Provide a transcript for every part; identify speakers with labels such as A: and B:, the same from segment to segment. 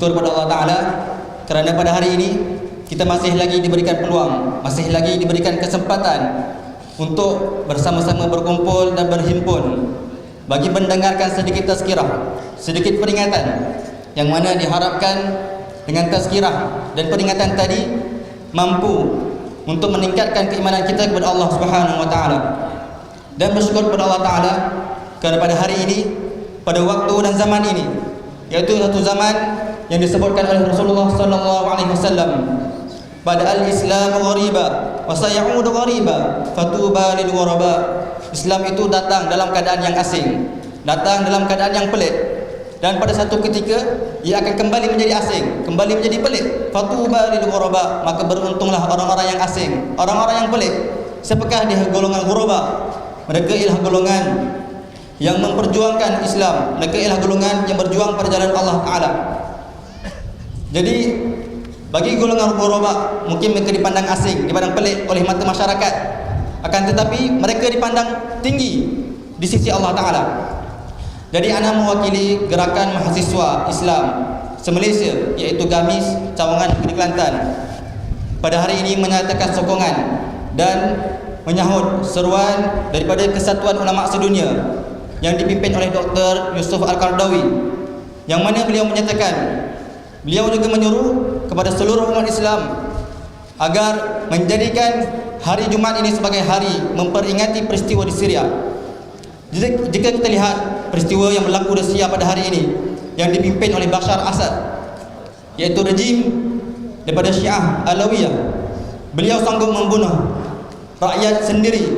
A: bersyukur kepada Allah Ta'ala kerana pada hari ini kita masih lagi diberikan peluang, masih lagi diberikan kesempatan untuk bersama-sama berkumpul dan berhimpun bagi mendengarkan sedikit tazkirah, sedikit peringatan yang mana diharapkan dengan tazkirah dan peringatan tadi mampu untuk meningkatkan keimanan kita kepada Allah Subhanahu wa taala. Dan bersyukur kepada Allah Ta'ala kerana pada hari ini, pada waktu dan zaman ini, yaitu satu zaman yang disebutkan oleh Rasulullah sallallahu alaihi wasallam, pada al-Islam ghariba wa sayaudu ghariba fatuba lil ghuraba. Islam itu datang dalam keadaan yang asing, datang dalam keadaan yang pelik, dan pada satu ketika ia akan kembali menjadi asing, kembali menjadi pelik. Fatuba lil ghuraba, maka beruntunglah orang-orang yang asing, orang-orang yang pelik. Siapakah dia golongan ghuraba? Mereka ialah golongan yang memperjuangkan Islam, mereka ialah golongan yang berjuang pada jalan Allah Ta'ala. Jadi bagi golongan ghuraba, mungkin mereka dipandang asing, dipandang pelik oleh mata masyarakat, akan tetapi mereka dipandang tinggi di sisi Allah Ta'ala. Jadi ana mewakili gerakan mahasiswa Islam se-Malaysia, iaitu GAMIS Cawangan Negeri Kelantan, pada hari ini menyatakan sokongan dan menyahut seruan daripada Kesatuan Ulama Sedunia yang dipimpin oleh Dr. Yusuf Al-Qaradawi, yang mana beliau menyatakan, beliau juga menyuruh kepada seluruh umat Islam agar menjadikan hari Jumaat ini sebagai hari memperingati peristiwa di Syria. Jika kita lihat peristiwa yang berlaku di Syria pada hari ini yang dipimpin oleh Bashar Assad, iaitu rejim daripada Syiah Alawiyah, beliau sanggup membunuh rakyat sendiri,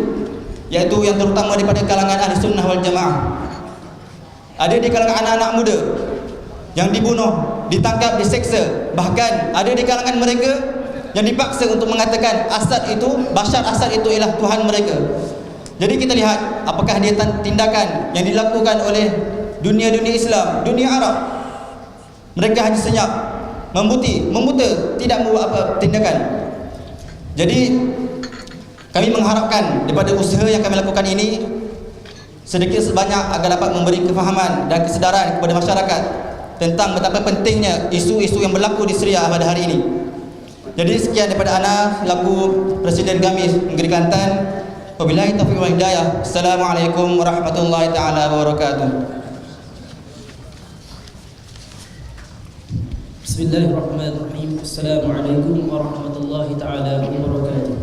A: iaitu yang terutama daripada kalangan ahli sunnah wal jamaah. Ada di kalangan anak-anak muda yang dibunuh, ditangkap, diseksa. Bahkan ada di kalangan mereka yang dipaksa untuk mengatakan Bashar Assad itu ialah Tuhan mereka. Jadi kita lihat apakah dia tindakan yang dilakukan oleh dunia-dunia Islam, dunia Arab. Mereka hanya senyap, membuta, tidak membuat apa tindakan. Jadi kami mengharapkan daripada usaha yang kami lakukan ini sedikit sebanyak agar dapat memberi kefahaman dan kesedaran kepada masyarakat tentang betapa pentingnya isu-isu yang berlaku di Syria pada hari ini. Jadi sekian daripada ana selaku Presiden GAMIS Negeri Kelantan. Wabillahi taufiq wal hidayah. Assalamualaikum warahmatullahi taala wabarakatuh.
B: Bismillahirrahmanirrahim. Assalamualaikum warahmatullahi taala wabarakatuh.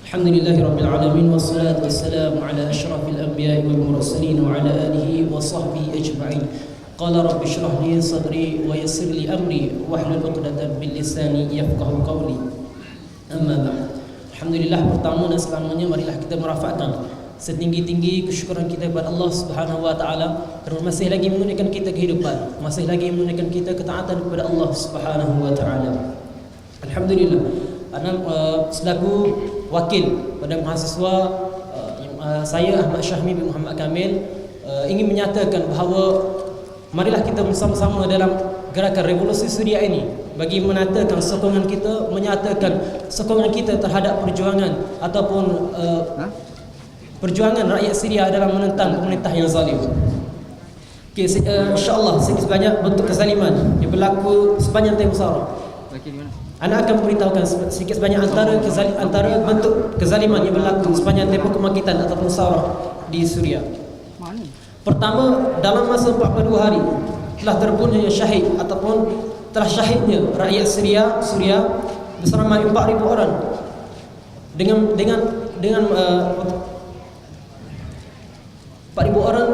B: Alhamdulillahi rabbil alamin, wassalatu wassalamu ala asyrafil anbiya'i wal mursalin wa ala alihi wa sahbihi ajma'in. Qala rabbi shrah li sadri wa yassir li amri wahlul 'uqdatam min lisani yafqahu qawli. Amma ba'd. Alhamdulillah, pertama dan selamanya marilah kita merafakkan setinggi-tinggi kesyukuran kita kepada Allah Subhanahu wa taala kerana masih lagi menunaikan kita kehidupan, masih lagi menunaikan kita ketaatan kepada Allah Subhanahu wa taala. Alhamdulillah, ana selaku wakil pada mahasiswa saya Ahmad Syahmi bin Muhammad Kamil ingin menyatakan bahawa marilah kita bersama-sama dalam gerakan revolusi Syria ini bagi menatakan sokongan kita, menyatakan sokongan kita terhadap perjuangan ataupun perjuangan rakyat Syria dalam menentang pemerintah yang zalim. Okay, insya-Allah sedikit sebanyak bentuk kezaliman yang berlaku sepanjang tempoh Syria. Anda akan memberitahukan sedikit sebanyak antara bentuk kezaliman yang berlaku sepanjang tempoh kebangkitan ataupun Syria di Syria. Pertama, dalam masa 42 hari telah terbunuhnya syahid ataupun telah syahidnya rakyat Syria berseramai 4,000 orang dengan 4,000 orang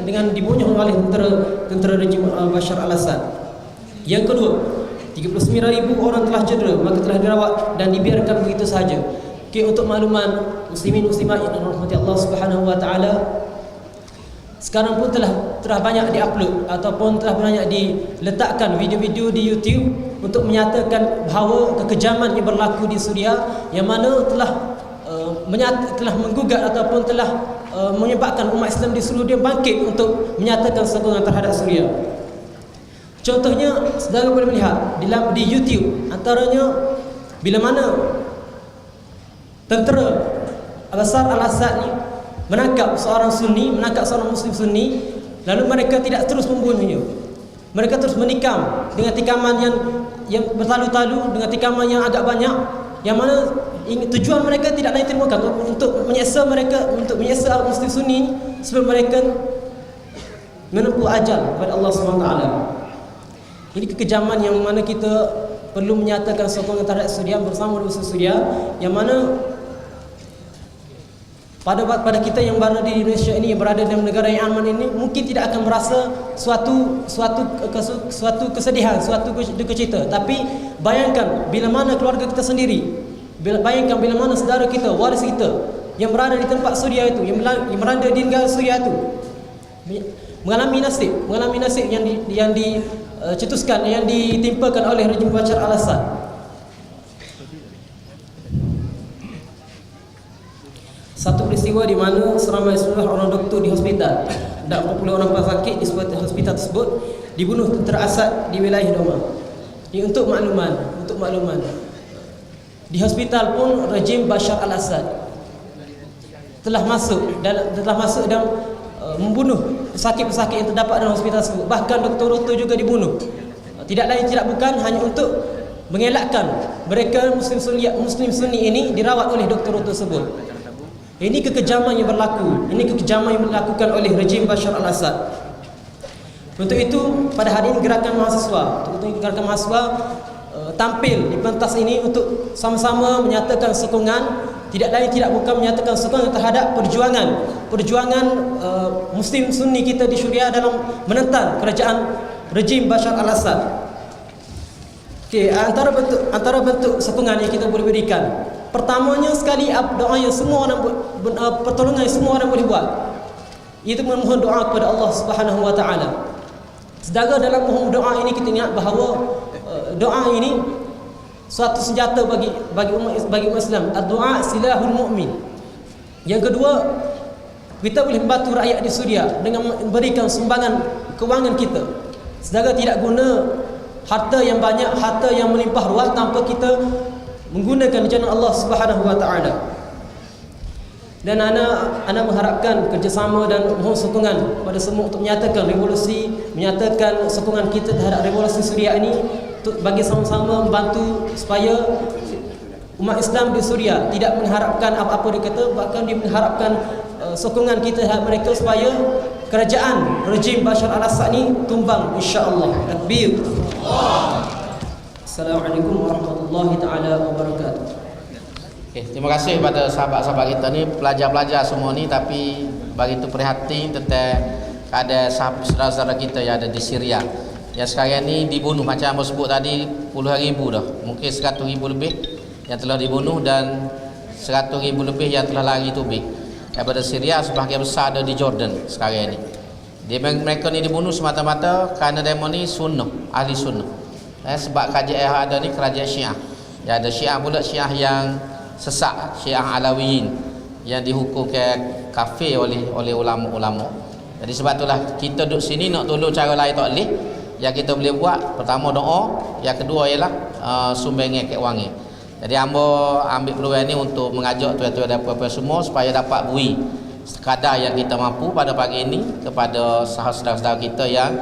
B: dengan dibunuh oleh tentera rejim Bashar al-Assad. Yang kedua, 39,000 orang telah cedera, maka telah dirawat dan dibiarkan begitu sahaja. Okay, untuk makluman muslimin muslimat yang dirahmati Allah Subhanahu wa taala, sekarang pun telah banyak diupload ataupun telah banyak diletakkan video-video di YouTube untuk menyatakan bahawa kekejaman yang berlaku di Syria yang mana telah menggugat ataupun telah menyebabkan umat Islam di seluruh dunia bangkit untuk menyatakan sokongan terhadap Syria. Contohnya, saudara boleh melihat di YouTube, antaranya bila mana tentera Bashar al-Assad ni menangkap seorang Sunni, menangkap seorang Muslim Sunni, lalu mereka tidak terus membunuhnya. Mereka terus menikam dengan tikaman yang bertalu-talu, dengan tikaman yang agak banyak, yang mana tujuan mereka tidak lain tidak bukan untuk menyeksa mereka, untuk menyeksa Muslim Sunni sebelum mereka menempuh ajal kepada Allah SWT. Ini kekejaman yang mana kita perlu menyatakan sokongan terhadap Suria bersama dengan Suria, yang mana pada kita yang berada di Indonesia ini, yang berada dalam negara yang aman ini, mungkin tidak akan merasa suatu kesedihan, suatu duka cita. Tapi bayangkan bila mana keluarga kita sendiri, bayangkan bila mana saudara kita, waris kita yang berada di tempat Suria itu, yang berada di negara Suria itu, mengalami nasib yang dicetuskan, yang ditimpakan oleh rejim Bashar al-Assad. Satu peristiwa di mana seramai 19 orang doktor di hospital dan 40 orang pesakit di hospital tersebut dibunuh tentera Assad di wilayah Doma. Ini untuk makluman. Di hospital pun rejim Bashar al-Assad telah masuk dan membunuh pesakit-pesakit yang terdapat dalam hospital tersebut. Bahkan doktor-doktor juga dibunuh. Tidak lain tidak bukan hanya untuk mengelakkan mereka Muslim Sunni ini dirawat oleh doktor-doktor tersebut. Ini kekejaman yang berlaku. Ini kekejaman yang dilakukan oleh rejim Bashar al-Assad. Untuk itu pada hari ini gerakan mahasiswa tampil di pentas ini untuk sama-sama menyatakan sokongan, tidak lain tidak bukan menyatakan sokongan terhadap perjuangan Muslim Sunni kita di Syria dalam menentang kerajaan rejim Bashar al-Assad. Okey, antara bentuk sokongan yang kita boleh berikan, pertamanya sekali doa yang semua orang pertolongan yang semua orang boleh buat, iaitu memohon doa kepada Allah Subhanahu wa taala. Sedangkan dalam mohon doa ini kita ingat bahawa doa ini suatu senjata bagi umat Islam. Doa silahul mukmin. Yang kedua, kita boleh membantu rakyat di Suria dengan memberikan sumbangan kewangan kita. Sedangkan tidak guna harta yang banyak, harta yang melimpah ruah tanpa kita menggunakan jalan Allah Subhanahu wa taala. Dan ana mengharapkan kerjasama dan mohon sokongan pada semua untuk menyatakan sokongan kita terhadap revolusi Suria ini, untuk bagi sama-sama membantu supaya umat Islam di Suria tidak mengharapkan apa-apa dikata, bahkan dia mengharapkan sokongan kita terhadap mereka supaya kerajaan rejim Bashar al-Assad ini tumbang, insya-Allah. Takbir. Assalamualaikum warahmatullahi taala wabarakatuh.
C: Terima kasih kepada sahabat-sahabat kita ni, pelajar-pelajar semua ni, tapi begitu prihatin tentang keadaan saudara-saudara kita yang ada di Syria yang sekarang ni dibunuh. Macam yang sebut tadi, puluhan ribu dah, mungkin 100,000 lebih yang telah dibunuh dan 100,000 lebih yang telah lari tubik daripada Syria. Sebahagian besar ada di Jordan sekarang ni. Mereka ni dibunuh semata-mata kerana demo ni sunnah, ahli sunnah. Sebab kerajaan yang ada ni kerajaan Syiah. Ya, ada Syiah pula, Syiah yang sesak, Syiah Alawiyin yang dihukum ke kafir oleh ulama-ulama. Jadi sebab itulah kita duduk sini nak tolong cara lain tak boleh. Yang kita boleh buat, pertama doa, yang kedua ialah sumbangan keuangan. Jadi hamba ambil peluang ni untuk mengajak tuan-tuan dan puan-puan semua supaya dapat beri sekadar yang kita mampu pada pagi ini kepada saudara-saudara kita yang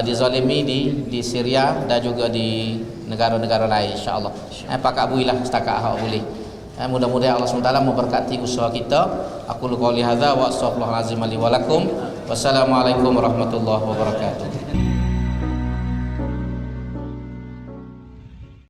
C: dizalimi di Syria dan juga di negara-negara lain, insya-Allah. Pakak berilah setakat hak boleh. Mudah-mudahan Allah SWT memberkati usaha kita. Aku qouli hadza wa astaghfirullahalazim li wa lakum. Wassalamualaikum warahmatullahi wabarakatuh.